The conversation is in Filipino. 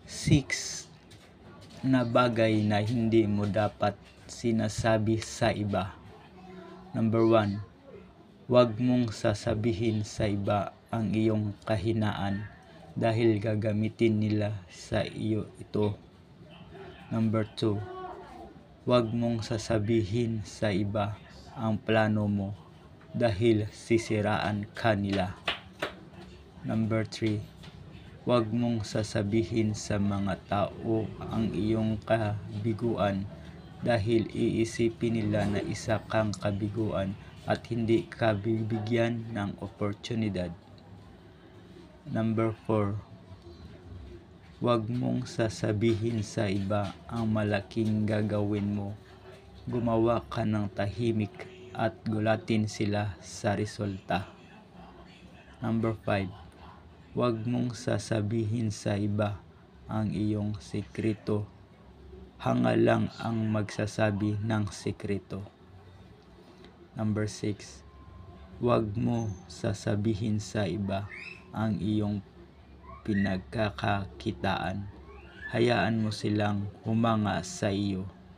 6 na bagay na hindi mo dapat sinasabi sa iba. Number 1, huwag mong sasabihin sa iba ang iyong kahinaan dahil gagamitin nila sa iyo ito. Number 2, huwag mong sasabihin sa iba ang plano mo dahil sisiraan ka nila. Number 3, huwag mong sasabihin sa mga tao ang iyong kabiguan dahil iisipin nila na isa kang kabiguan at hindi ka bibigyan ng oportunidad. Number 4, huwag mong sasabihin sa iba ang malaking gagawin mo. Gumawa ka ng tahimik at gulatin sila sa resulta. Number 5, huwag mong sasabihin sa iba ang iyong sekreto. Hanga lang ang magsasabi ng sekreto. Number 6, huwag mo sasabihin sa iba ang iyong pinagkakakitaan. Hayaan mo silang humanga sa iyo.